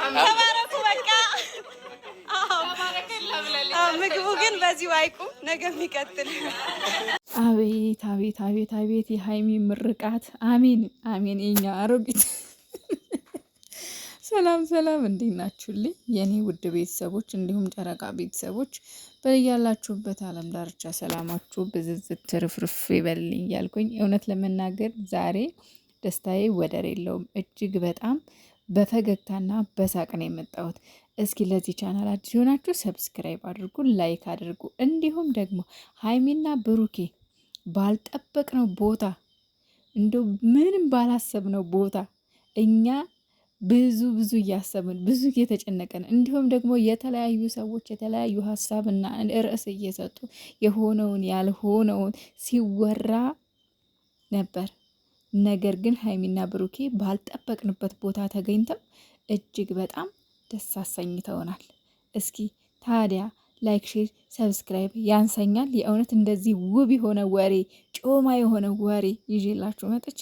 ተባረኩ። በቃ ምግቡ ግን በዚሁ አይቁም፣ ነገ የሚቀጥል። አቤት አቤት አቤት አቤት የሀይሚ ምርቃት! አሚን አሚን። የኛ አሮጊት ሰላም ሰላም፣ እንዴት ናችሁልኝ የኔ ውድ ቤተሰቦች፣ እንዲሁም ጨረቃ ቤተሰቦች በያላችሁበት ዓለም ዳርቻ ሰላማችሁ ብዝዝት ትርፍርፍ ይበልኝ እያልኩኝ እውነት ለመናገር ዛሬ ደስታዬ ወደር የለውም። እጅግ በጣም በፈገግታና በሳቅ ነው የመጣሁት። እስኪ ለዚህ ቻናል አዲስ የሆናችሁ ሰብስክራይብ አድርጉ፣ ላይክ አድርጉ። እንዲሁም ደግሞ ሀይሚና ብሩኬ ባልጠበቅነው ቦታ እንደው ምንም ባላሰብነው ቦታ እኛ ብዙ እያሰብን ብዙ እየተጨነቀን እንዲሁም ደግሞ የተለያዩ ሰዎች የተለያዩ ሀሳብና ርዕስ እየሰጡ የሆነውን ያልሆነውን ሲወራ ነበር። ነገር ግን ሀይሚና ብሩኬ ባልጠበቅንበት ቦታ ተገኝተው እጅግ በጣም ደስ አሰኝተውናል። እስኪ ታዲያ ላይክ፣ ሼር፣ ሰብስክራይብ ያንሰኛል። የእውነት እንደዚህ ውብ የሆነ ወሬ ጮማ የሆነ ወሬ ይዤላችሁ መጥቼ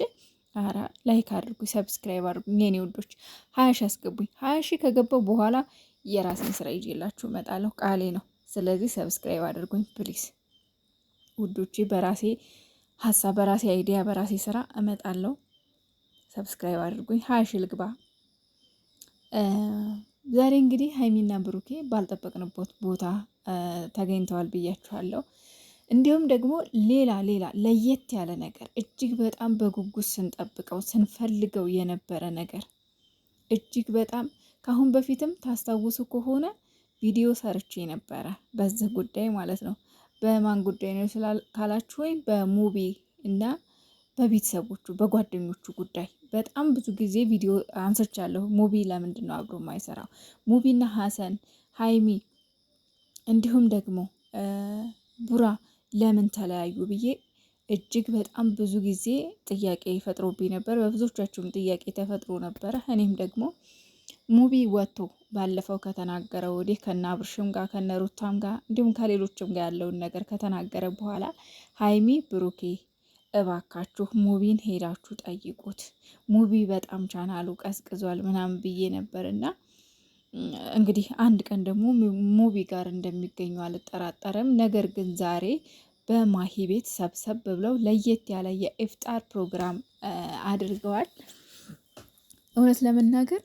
አራ ላይክ አድርጉ፣ ሰብስክራይብ አድርጉ የኔ ውዶች። 20 ሺህ አስገቡኝ። 20 ሺህ ከገባው በኋላ የራሴን ስራ ይዤላችሁ እመጣለሁ፣ ቃሌ ነው። ስለዚህ ሰብስክራይብ አድርጉኝ ፕሊስ ውዶቼ። በራሴ ሀሳብ፣ በራሴ አይዲያ፣ በራሴ ስራ እመጣለሁ። ሰብስክራይብ አድርጉኝ። 20 ሺህ ልግባ። ዛሬ እንግዲህ ሀይሚና ብሩኬ ባልጠበቅንበት ቦታ ተገኝተዋል ብያችኋለሁ። እንዲሁም ደግሞ ሌላ ለየት ያለ ነገር እጅግ በጣም በጉጉት ስንጠብቀው ስንፈልገው የነበረ ነገር እጅግ በጣም ከአሁን በፊትም ታስታውሱ ከሆነ ቪዲዮ ሰርቼ ነበረ በዚህ ጉዳይ ማለት ነው። በማን ጉዳይ ነው ካላችሁ ወይም በሙቢ እና በቤተሰቦቹ በጓደኞቹ ጉዳይ በጣም ብዙ ጊዜ ቪዲዮ አንስቻለሁ። ሙቢ ለምንድን ነው አብሮ የማይሰራው? ሙቢና ሀሰን ሀይሚ እንዲሁም ደግሞ ቡራ ለምን ተለያዩ ብዬ እጅግ በጣም ብዙ ጊዜ ጥያቄ ፈጥሮብኝ ነበር። በብዙዎቻችሁም ጥያቄ ተፈጥሮ ነበረ። እኔም ደግሞ ሙቢ ወጥቶ ባለፈው ከተናገረ ወዲህ ከነ አብርሽም ጋር ከነ ሩታም ጋር እንዲሁም ከሌሎችም ጋር ያለውን ነገር ከተናገረ በኋላ ሀይሚ ብሩኬ እባካችሁ ሙቢን ሄዳችሁ ጠይቁት፣ ሙቢ በጣም ቻናሉ ቀዝቅዟል ምናምን ብዬ ነበር እና እንግዲህ አንድ ቀን ደግሞ ሙቢ ጋር እንደሚገኙ አልጠራጠርም። ነገር ግን ዛሬ በማሂ ቤት ሰብሰብ ብለው ለየት ያለ የኢፍጣር ፕሮግራም አድርገዋል። እውነት ለመናገር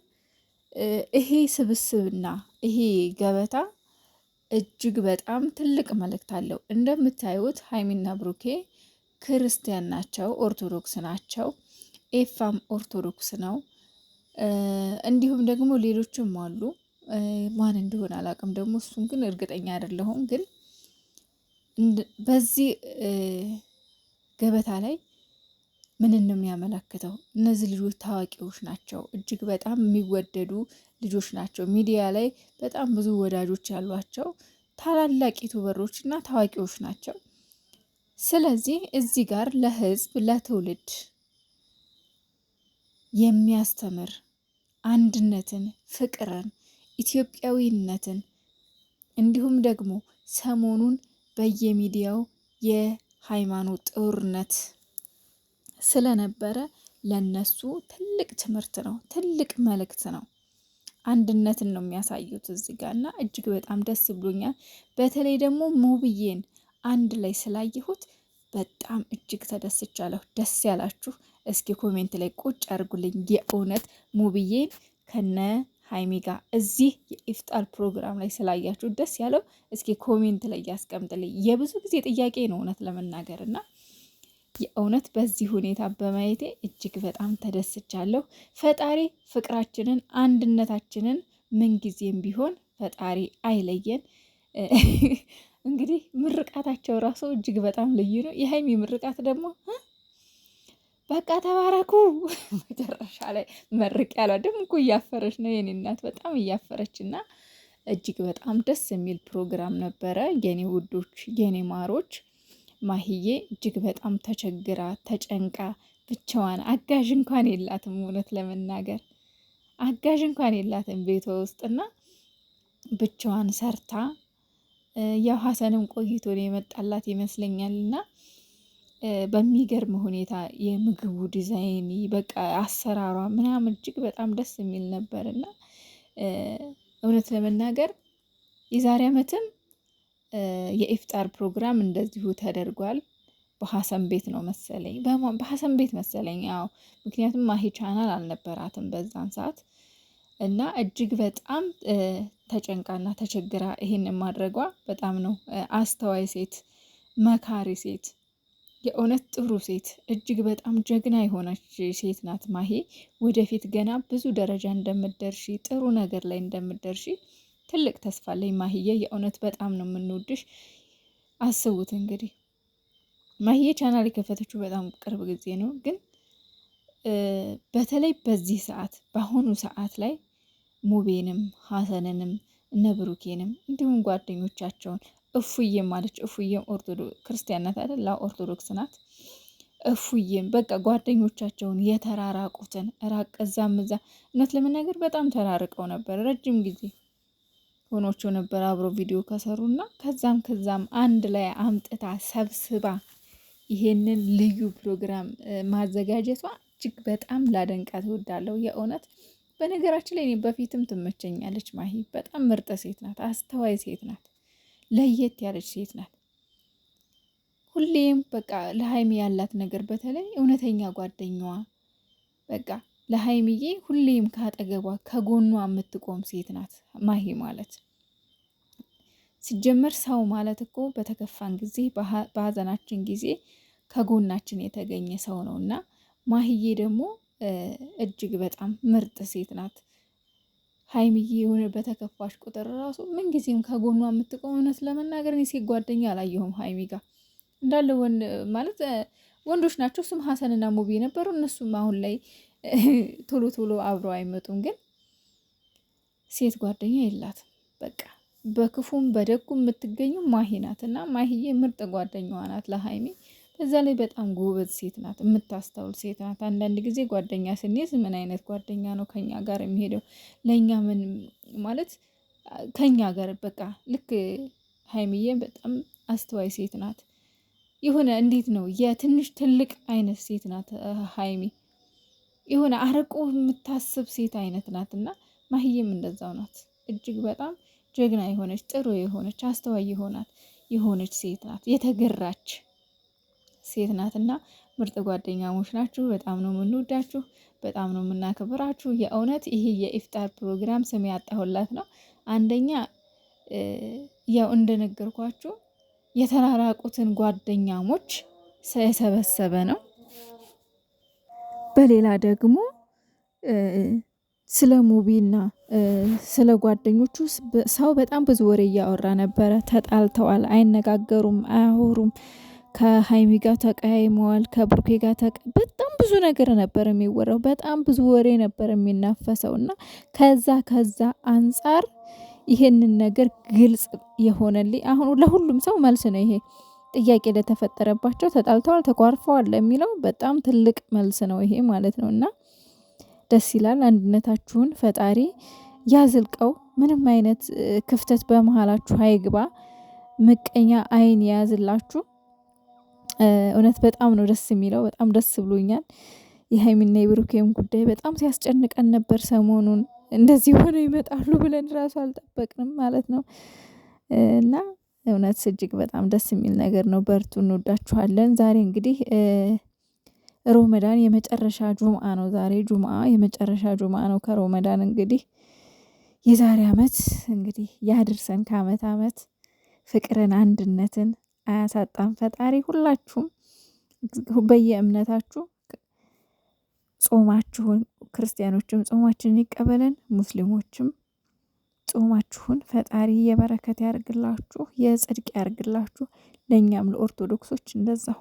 ይሄ ስብስብና ይሄ ገበታ እጅግ በጣም ትልቅ መልእክት አለው። እንደምታዩት ሀይሚና ብሩኬ ክርስቲያን ናቸው፣ ኦርቶዶክስ ናቸው። ኤፋም ኦርቶዶክስ ነው። እንዲሁም ደግሞ ሌሎችም አሉ። ማን እንደሆነ አላውቅም። ደግሞ እሱን ግን እርግጠኛ አይደለሁም። ግን በዚህ ገበታ ላይ ምን ነው የሚያመለክተው? እነዚህ ልጆች ታዋቂዎች ናቸው። እጅግ በጣም የሚወደዱ ልጆች ናቸው። ሚዲያ ላይ በጣም ብዙ ወዳጆች ያሏቸው ታላላቅ ዩቱበሮች እና ታዋቂዎች ናቸው። ስለዚህ እዚህ ጋር ለህዝብ ለትውልድ የሚያስተምር አንድነትን፣ ፍቅርን፣ ኢትዮጵያዊነትን እንዲሁም ደግሞ ሰሞኑን በየሚዲያው የሃይማኖት ጦርነት ስለነበረ ለነሱ ትልቅ ትምህርት ነው፣ ትልቅ መልእክት ነው። አንድነትን ነው የሚያሳዩት እዚህ ጋር እና እጅግ በጣም ደስ ብሎኛል። በተለይ ደግሞ ሙብዬን አንድ ላይ ስላየሁት በጣም እጅግ ተደስቻለሁ። ደስ ያላችሁ እስኪ ኮሜንት ላይ ቁጭ አድርጉልኝ። የእውነት ሙብዬን ከነ ሀይሚ ጋር እዚህ የኢፍጣር ፕሮግራም ላይ ስላያችሁ ደስ ያለው እስኪ ኮሜንት ላይ ያስቀምጥልኝ። የብዙ ጊዜ ጥያቄ ነው እውነት ለመናገር እና የእውነት በዚህ ሁኔታ በማየቴ እጅግ በጣም ተደስቻለሁ። ፈጣሪ ፍቅራችንን አንድነታችንን ምንጊዜም ቢሆን ፈጣሪ አይለየን። እንግዲህ ምርቃታቸው ራሱ እጅግ በጣም ልዩ ነው። የሀይሚ ምርቃት ደግሞ በቃ ተባረኩ መጨረሻ ላይ መርቅ ያለው ደግሞ እኮ እያፈረች ነው የኔ እናት፣ በጣም እያፈረች እና እጅግ በጣም ደስ የሚል ፕሮግራም ነበረ። የኔ ውዶች የኔ ማሮች ማሂዬ እጅግ በጣም ተቸግራ ተጨንቃ ብቻዋን አጋዥ እንኳን የላትም። እውነት ለመናገር አጋዥ እንኳን የላትም ቤቷ ውስጥና ብቻዋን ሰርታ ያው ሀሰንም ቆይቶ ነው የመጣላት ይመስለኛል እና በሚገርም ሁኔታ የምግቡ ዲዛይን በቃ አሰራሯ ምናምን እጅግ በጣም ደስ የሚል ነበር እና እውነት ለመናገር የዛሬ ዓመትም የኢፍጣር ፕሮግራም እንደዚሁ ተደርጓል። በሀሰን ቤት ነው መሰለኝ፣ በሀሰን ቤት መሰለኝ። ያው ምክንያቱም ማሂ ቻናል አልነበራትም በዛን ሰዓት እና እጅግ በጣም ተጨንቃና ተቸግራ ይሄን ማድረጓ በጣም ነው አስተዋይ ሴት፣ መካሪ ሴት፣ የእውነት ጥሩ ሴት፣ እጅግ በጣም ጀግና የሆነች ሴት ናት ማሂ። ወደፊት ገና ብዙ ደረጃ እንደምትደርሺ፣ ጥሩ ነገር ላይ እንደምትደርሺ ትልቅ ተስፋ አለኝ ማሂዬ። የእውነት በጣም ነው የምንወድሽ። አስቡት እንግዲህ ማሂዬ ቻናል የከፈተችው በጣም ቅርብ ጊዜ ነው፣ ግን በተለይ በዚህ ሰዓት በአሁኑ ሰዓት ላይ ሙቤንም ሀሰንንም እነ ብሩኬንም እንዲሁም ጓደኞቻቸውን እፉዬም ማለች፣ እፉዬም ክርስቲያን ናት አይደል? ኦርቶዶክስ ናት። እፉዬም በቃ ጓደኞቻቸውን የተራራቁትን ራቅ እዛም እዛ፣ እውነት ለመናገር በጣም ተራርቀው ነበር። ረጅም ጊዜ ሆኖቸው ነበር አብሮ ቪዲዮ ከሰሩና ከዛም አንድ ላይ አምጥታ ሰብስባ ይሄንን ልዩ ፕሮግራም ማዘጋጀቷ እጅግ በጣም ላደንቃት እወዳለሁ የእውነት። በነገራችን ላይ እኔ በፊትም ትመቸኛለች ማሂ። በጣም ምርጥ ሴት ናት፣ አስተዋይ ሴት ናት፣ ለየት ያለች ሴት ናት። ሁሌም በቃ ለሀይሚ ያላት ነገር በተለይ እውነተኛ ጓደኛዋ በቃ ለሀይሚዬ ሁሌም ካጠገቧ ከጎኗ የምትቆም ሴት ናት ማሂ ማለት። ሲጀመር ሰው ማለት እኮ በተከፋን ጊዜ በሀዘናችን ጊዜ ከጎናችን የተገኘ ሰው ነው እና ማሂዬ ደግሞ እጅግ በጣም ምርጥ ሴት ናት። ሀይሚዬ የሆነ በተከፋሽ ቁጥር ራሱ ምንጊዜም ከጎኗ የምትቆም። እውነት ለመናገር እኔ ሴት ጓደኛ አላየሁም ሀይሚ ጋር እንዳለ ማለት ወንዶች ናቸው። ስም ሀሰንና ሙቢ ነበሩ። እነሱም አሁን ላይ ቶሎ ቶሎ አብረው አይመጡም፣ ግን ሴት ጓደኛ የላትም። በቃ በክፉም በደጉም የምትገኙ ማሂ ናት እና ማሂዬ ምርጥ ጓደኛዋ ናት ለሀይሚ። በዛ ላይ በጣም ጎበዝ ሴት ናት፣ የምታስተውል ሴት ናት። አንዳንድ ጊዜ ጓደኛ ስንይዝ ምን አይነት ጓደኛ ነው ከኛ ጋር የሚሄደው፣ ለእኛ ምን ማለት ከኛ ጋር በቃ ልክ ሀይሚዬ በጣም አስተዋይ ሴት ናት። የሆነ እንዴት ነው የትንሽ ትልቅ አይነት ሴት ናት ሀይሚ። የሆነ አርቆ የምታስብ ሴት አይነት ናት እና ማሂዬም እንደዛው ናት። እጅግ በጣም ጀግና የሆነች ጥሩ የሆነች አስተዋይ የሆነች ሴት ናት። የተገራች ሴት ናት እና ምርጥ ጓደኛሞች ናችሁ። በጣም ነው የምንወዳችሁ፣ በጣም ነው የምናከብራችሁ። የእውነት ይሄ የኢፍጣር ፕሮግራም ስም ያጣሁላት ነው። አንደኛ ያው እንደነገርኳችሁ የተራራቁትን ጓደኛሞች የሰበሰበ ነው። በሌላ ደግሞ ስለ ሙቢና ስለ ጓደኞቹ ሰው በጣም ብዙ ወሬ እያወራ ነበረ። ተጣልተዋል፣ አይነጋገሩም፣ አያወሩም፣ ከሀይሚ ጋር ተቀያይመዋል፣ ከብሩኬ ጋር በጣም ብዙ ነገር ነበር የሚወራው። በጣም ብዙ ወሬ ነበር የሚናፈሰው እና ከዛ አንጻር ይሄንን ነገር ግልጽ የሆነልኝ አሁን ለሁሉም ሰው መልስ ነው ይሄ ጥያቄ ለተፈጠረባቸው ተጣልተዋል፣ ተኳርፈዋል ለሚለው በጣም ትልቅ መልስ ነው ይሄ ማለት ነው እና ደስ ይላል። አንድነታችሁን ፈጣሪ ያዝልቀው። ምንም አይነት ክፍተት በመሀላችሁ አይግባ። ምቀኛ አይን የያዝላችሁ። እውነት በጣም ነው ደስ የሚለው። በጣም ደስ ብሎኛል። የሀይሚና የብሩኬም ጉዳይ በጣም ሲያስጨንቀን ነበር ሰሞኑን። እንደዚህ ሆነው ይመጣሉ ብለን ራሱ አልጠበቅንም ማለት ነው እና እውነት እጅግ በጣም ደስ የሚል ነገር ነው። በርቱ፣ እንወዳችኋለን። ዛሬ እንግዲህ ሮመዳን የመጨረሻ ጁምአ ነው። ዛሬ ጁምአ የመጨረሻ ጁምአ ነው ከሮመዳን። እንግዲህ የዛሬ አመት እንግዲህ ያድርሰን ከአመት አመት ፍቅርን፣ አንድነትን አያሳጣም ፈጣሪ። ሁላችሁም በየእምነታችሁ ጾማችሁን፣ ክርስቲያኖችም ጾማችንን ይቀበለን፣ ሙስሊሞችም ጾማችሁን ፈጣሪ የበረከት ያርግላችሁ፣ የጽድቅ ያርግላችሁ። ለእኛም ለኦርቶዶክሶች እንደዛው